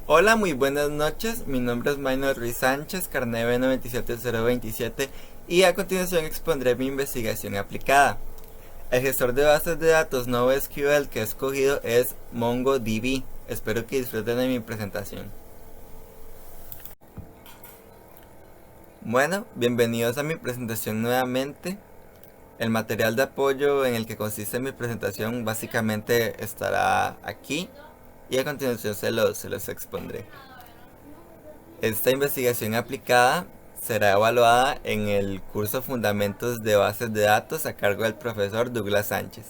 Hola, muy buenas noches. Mi nombre es Maynor Ruiz Sánchez, carné B97027 y a continuación expondré mi investigación aplicada. El gestor de bases de datos NoSQL que he escogido es MongoDB. Espero que disfruten de mi presentación. Bueno, bienvenidos a mi presentación nuevamente. El material de apoyo en el que consiste mi presentación básicamente estará aquí y a continuación se los expondré. Esta investigación aplicada será evaluada en el curso Fundamentos de Bases de Datos a cargo del profesor Douglas Sánchez.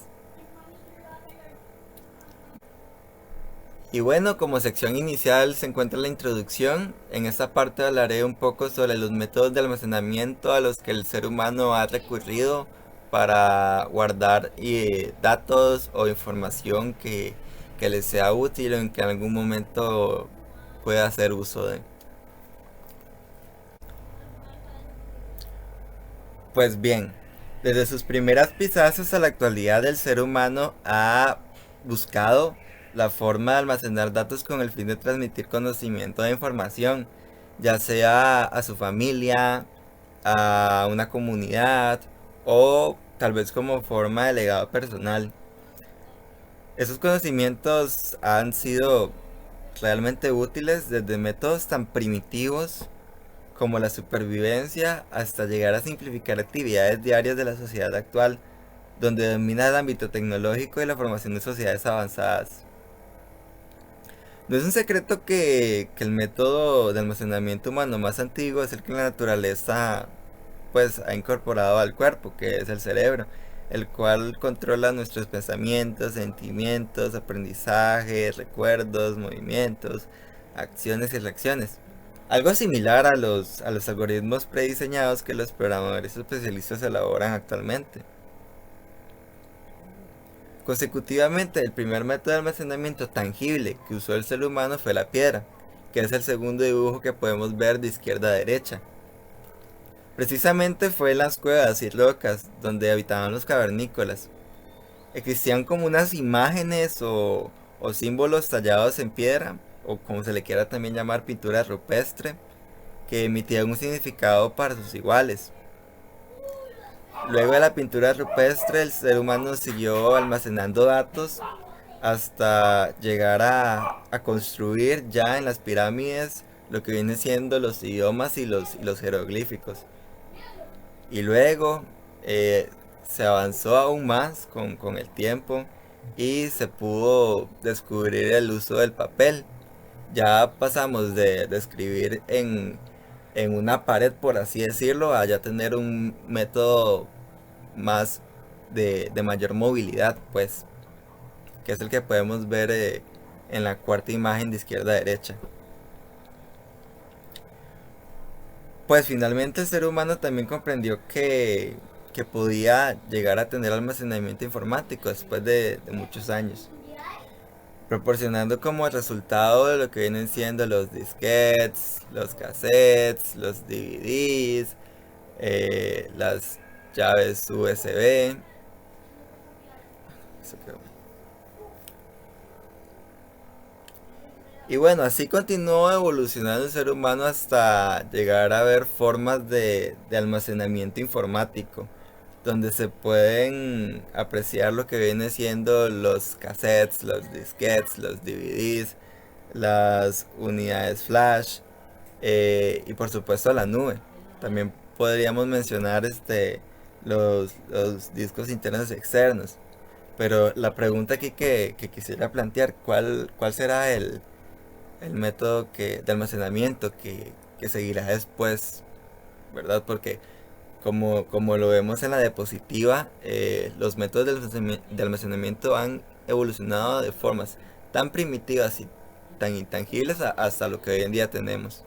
Y bueno, como sección inicial se encuentra la introducción. En esta parte hablaré un poco sobre los métodos de almacenamiento a los que el ser humano ha recurrido para guardar datos o información que les sea útil o en que en algún momento pueda hacer uso de. Pues bien, desde sus primeras pisadas hasta la actualidad el ser humano ha buscado la forma de almacenar datos con el fin de transmitir conocimiento de información, ya sea a su familia, a una comunidad o tal vez como forma de legado personal. Esos conocimientos han sido realmente útiles desde métodos tan primitivos como la supervivencia hasta llegar a simplificar actividades diarias de la sociedad actual, donde domina el ámbito tecnológico y la formación de sociedades avanzadas. No es un secreto que el método de almacenamiento humano más antiguo es el que la naturaleza pues ha incorporado al cuerpo, que es el cerebro, el cual controla nuestros pensamientos, sentimientos, aprendizajes, recuerdos, movimientos, acciones y reacciones. Algo similar a los algoritmos prediseñados que los programadores especialistas elaboran actualmente. Consecutivamente, el primer método de almacenamiento tangible que usó el ser humano fue la piedra, que es el segundo dibujo que podemos ver de izquierda a derecha. Precisamente fue en las cuevas y rocas donde habitaban los cavernícolas. Existían como unas imágenes o símbolos tallados en piedra, o como se le quiera también llamar pintura rupestre, que emitían un significado para sus iguales. Luego de la pintura rupestre, el ser humano siguió almacenando datos hasta llegar a construir ya en las pirámides lo que vienen siendo los idiomas y los jeroglíficos. Y luego eh, se avanzó aún más con el tiempo y se pudo descubrir el uso del papel. Ya pasamos de escribir en una pared, por así decirlo, a ya tener un método más de mayor movilidad, pues, que es el que podemos ver en la cuarta imagen de izquierda a derecha. Pues finalmente el ser humano también comprendió que podía llegar a tener almacenamiento informático después de muchos años, proporcionando como resultado de lo que vienen siendo los disquetes, los cassettes, los DVDs, las llaves USB. Eso quedó. Y bueno, así continuó evolucionando el ser humano hasta llegar a ver formas de almacenamiento informático, donde se pueden apreciar lo que viene siendo los cassettes, los disquetes, los DVDs, las unidades flash y por supuesto la nube. También podríamos mencionar los discos internos y externos. Pero la pregunta aquí que quisiera plantear, ¿cuál será el método de almacenamiento que seguirá después, ¿verdad? Porque como lo vemos en la diapositiva, los métodos de almacenamiento han evolucionado de formas tan primitivas y tan intangibles hasta lo que hoy en día tenemos.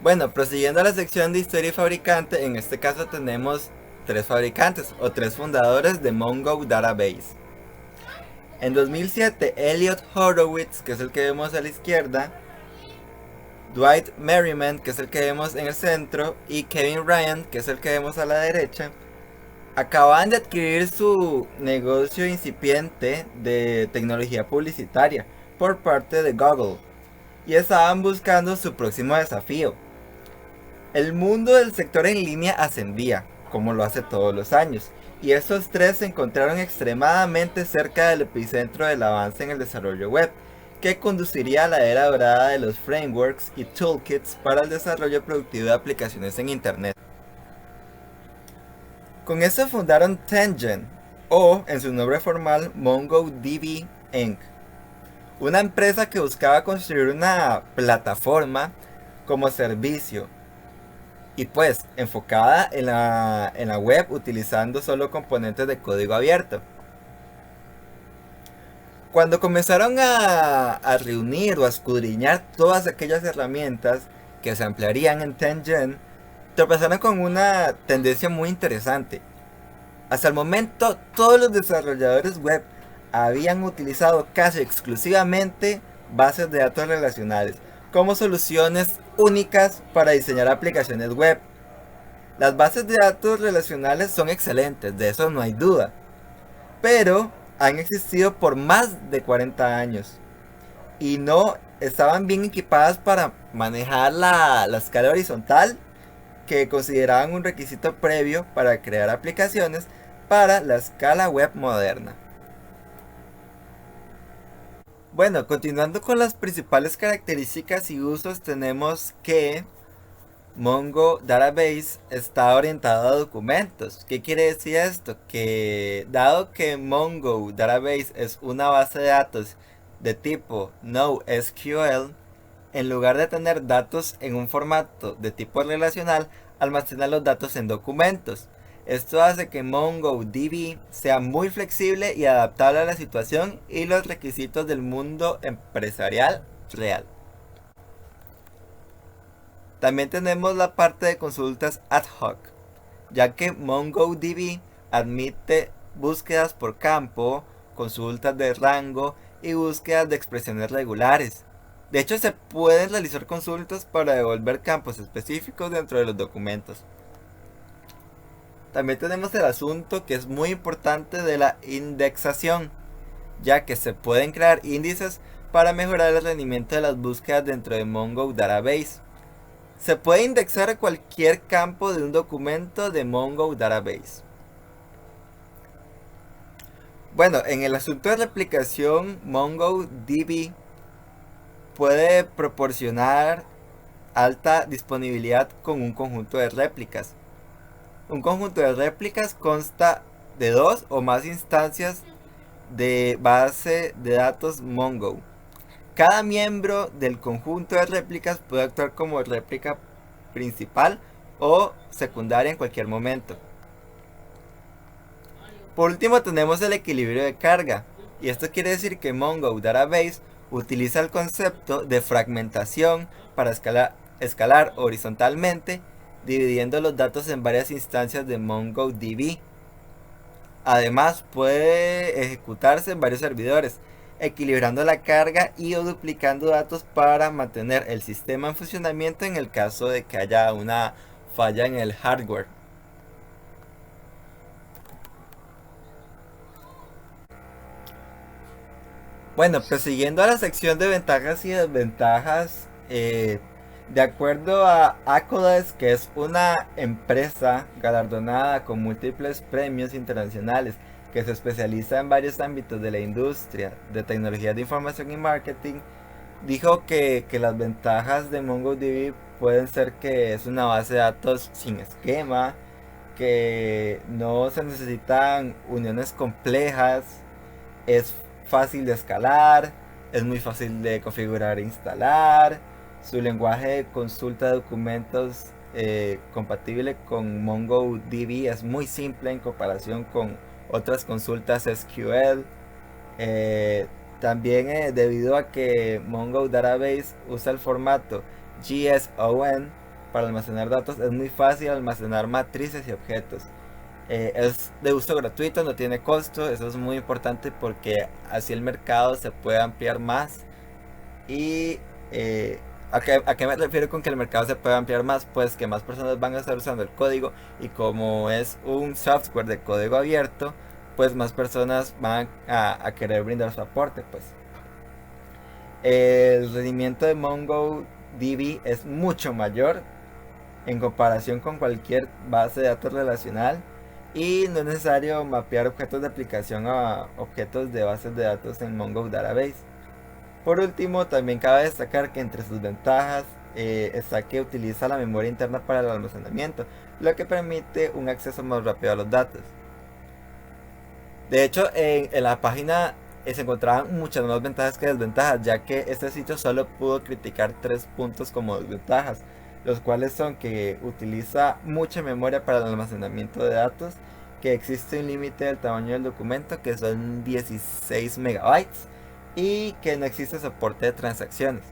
Bueno, prosiguiendo a la sección de historia y fabricante, en este caso tenemos tres fabricantes o tres fundadores de Mongo Database. En 2007, Elliot Horowitz, que es el que vemos a la izquierda, Dwight Merriman, que es el que vemos en el centro, y Kevin Ryan, que es el que vemos a la derecha, acababan de adquirir su negocio incipiente de tecnología publicitaria por parte de Google y estaban buscando su próximo desafío. El mundo del sector en línea ascendía, como lo hace todos los años, y estos tres se encontraron extremadamente cerca del epicentro del avance en el desarrollo web, que conduciría a la era dorada de los frameworks y toolkits para el desarrollo productivo de aplicaciones en Internet. Con esto fundaron Tengen, o en su nombre formal MongoDB Inc., una empresa que buscaba construir una plataforma como servicio y pues enfocada en la web utilizando solo componentes de código abierto. Cuando comenzaron a reunir o a escudriñar todas aquellas herramientas que se ampliarían en Tengen, tropezaron con una tendencia muy interesante. Hasta el momento, todos los desarrolladores web habían utilizado casi exclusivamente bases de datos relacionales como soluciones únicas para diseñar aplicaciones web. Las bases de datos relacionales son excelentes, de eso no hay duda, pero han existido por más de 40 años y no estaban bien equipadas para manejar la escala horizontal que consideraban un requisito previo para crear aplicaciones para la escala web moderna. Bueno, continuando con las principales características y usos, tenemos que Mongo Database está orientado a documentos. ¿Qué quiere decir esto? Que dado que Mongo Database es una base de datos de tipo NoSQL, en lugar de tener datos en un formato de tipo relacional, almacena los datos en documentos. Esto hace que MongoDB sea muy flexible y adaptable a la situación y los requisitos del mundo empresarial real. También tenemos la parte de consultas ad hoc, ya que MongoDB admite búsquedas por campo, consultas de rango y búsquedas de expresiones regulares. De hecho, se pueden realizar consultas para devolver campos específicos dentro de los documentos. También tenemos el asunto que es muy importante de la indexación, ya que se pueden crear índices para mejorar el rendimiento de las búsquedas dentro de Mongo Database. Se puede indexar cualquier campo de un documento de Mongo Database. Bueno, en el asunto de replicación, MongoDB puede proporcionar alta disponibilidad con un conjunto de réplicas. Un conjunto de réplicas consta de dos o más instancias de base de datos Mongo. Cada miembro del conjunto de réplicas puede actuar como réplica principal o secundaria en cualquier momento. Por último tenemos el equilibrio de carga, y esto quiere decir que Mongo Database utiliza el concepto de fragmentación para escalar horizontalmente, dividiendo los datos en varias instancias de MongoDB. Además puede ejecutarse en varios servidores, equilibrando la carga y o duplicando datos para mantener el sistema en funcionamiento en el caso de que haya una falla en el hardware. Bueno, prosiguiendo a la sección de ventajas y desventajas, de acuerdo a Accolades, que es una empresa galardonada con múltiples premios internacionales que se especializa en varios ámbitos de la industria de tecnologías de información y marketing, dijo que las ventajas de MongoDB pueden ser que es una base de datos sin esquema, que no se necesitan uniones complejas, es fácil de escalar, es muy fácil de configurar e instalar, su lenguaje de consulta de documentos compatible con MongoDB es muy simple en comparación con otras consultas SQL. También debido a que Mongo Database usa el formato JSON para almacenar datos, es muy fácil almacenar matrices y objetos. Es de uso gratuito, no tiene costo, eso es muy importante porque así el mercado se puede ampliar más y a qué me refiero con que el mercado se puede ampliar más? Pues que más personas van a estar usando el código y como es un software de código abierto, pues más personas van a querer brindar su aporte, pues. El rendimiento de MongoDB es mucho mayor en comparación con cualquier base de datos relacional y no es necesario mapear objetos de aplicación a objetos de bases de datos en Mongo Database. Por último, también cabe destacar que entre sus ventajas está que utiliza la memoria interna para el almacenamiento, lo que permite un acceso más rápido a los datos. De hecho, en la página se encontraban muchas más ventajas que desventajas, ya que este sitio solo pudo criticar 3 puntos como desventajas, los cuales son que utiliza mucha memoria para el almacenamiento de datos, que existe un límite del tamaño del documento que son 16 megabytes y que no existe soporte de transacciones.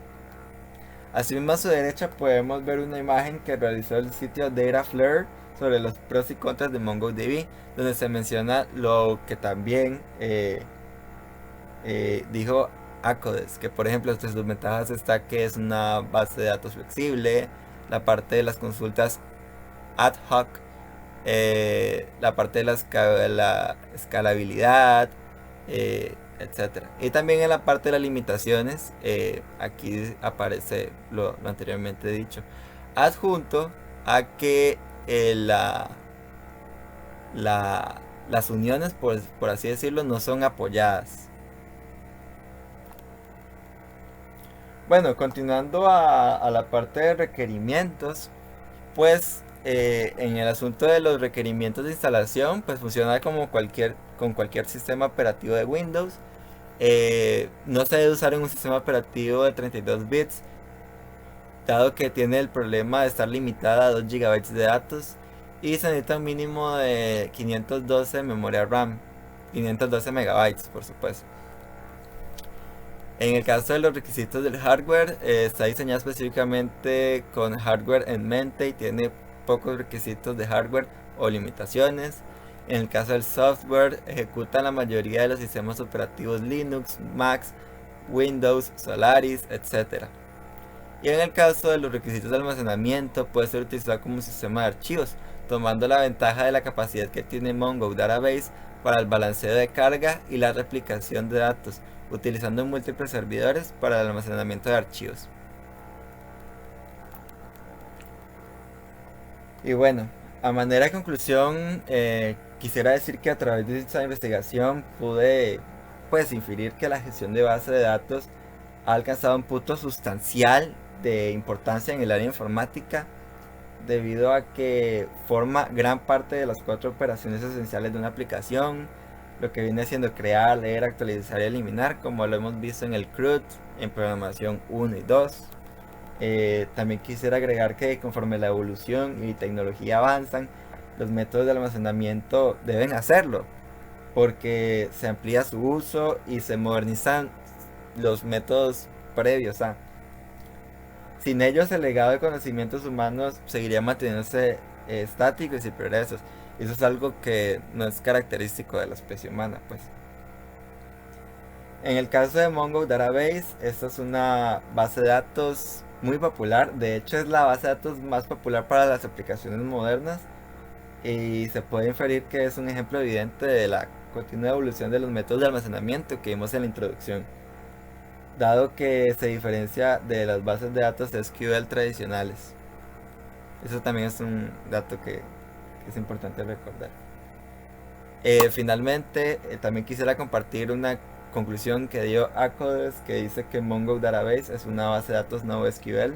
Asimismo, a su derecha podemos ver una imagen que realizó el sitio Dataflare sobre los pros y contras de MongoDB, donde se menciona lo que también dijo Acodes, que por ejemplo entre sus ventajas está que es una base de datos flexible, la parte de las consultas ad hoc, la parte de la escalabilidad, etcétera. Y también en la parte de las limitaciones, aquí aparece lo anteriormente dicho, adjunto a que las uniones, por así decirlo, no son apoyadas. Bueno, continuando a la parte de requerimientos, pues en el asunto de los requerimientos de instalación, pues funciona como con cualquier sistema operativo de Windows. No se debe usar en un sistema operativo de 32 bits, dado que tiene el problema de estar limitada a 2 GB de datos y se necesita un mínimo de 512 de memoria RAM, 512 megabytes por supuesto. En el caso de los requisitos del hardware, está diseñado específicamente con hardware en mente y tiene pocos requisitos de hardware o limitaciones. En el caso del software, ejecuta la mayoría de los sistemas operativos Linux, Mac, Windows, Solaris, etc. Y en el caso de los requisitos de almacenamiento, puede ser utilizado como un sistema de archivos, tomando la ventaja de la capacidad que tiene Mongo Database para el balanceo de carga y la replicación de datos, utilizando múltiples servidores para el almacenamiento de archivos. Y bueno, a manera de conclusión, quisiera decir que a través de esta investigación pude pues inferir que la gestión de base de datos ha alcanzado un punto sustancial de importancia en el área informática debido a que forma gran parte de las 4 operaciones esenciales de una aplicación, lo que viene siendo crear, leer, actualizar y eliminar, como lo hemos visto en el CRUD, en programación 1 y 2. También quisiera agregar que conforme la evolución y tecnología avanzan, los métodos de almacenamiento deben hacerlo, porque se amplía su uso y se modernizan los métodos previos a. Sin ellos, el legado de conocimientos humanos seguiría manteniéndose estático y sin progresos. Eso es algo que no es característico de la especie humana, pues. En el caso de Mongo Database, esta es una base de datos muy popular. De hecho, es la base de datos más popular para las aplicaciones modernas. Y se puede inferir que es un ejemplo evidente de la continua evolución de los métodos de almacenamiento que vimos en la introducción, dado que se diferencia de las bases de datos SQL tradicionales. Eso también es un dato que es importante recordar. Finalmente, también quisiera compartir una conclusión que dio Acodes, que dice que Mongo Database es una base de datos NoSQL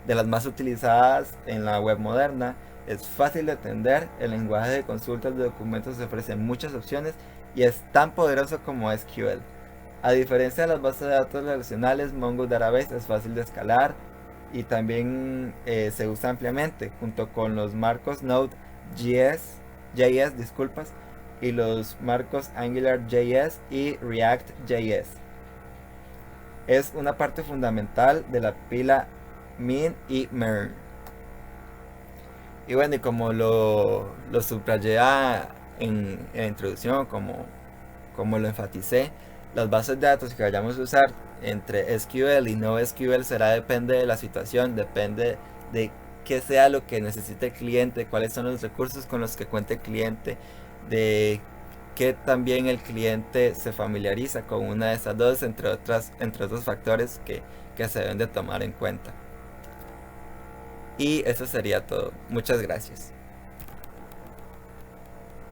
de las más utilizadas en la web moderna. Es fácil de entender, el lenguaje de consultas de documentos ofrece muchas opciones y es tan poderoso como SQL. A diferencia de las bases de datos relacionales, Mongo Database es fácil de escalar y también se usa ampliamente junto con los marcos Node.js y los marcos AngularJS y React.js. Es una parte fundamental de la pila min y mern. Y bueno, y como lo subrayé en la introducción, como lo enfaticé, Las bases de datos que vayamos a usar entre SQL y no SQL depende de la situación, depende de qué sea lo que necesite el cliente, cuáles son los recursos con los que cuente el cliente, de que también el cliente se familiariza con una de esas dos, entre otros factores que se deben de tomar en cuenta. Y eso sería todo. Muchas gracias.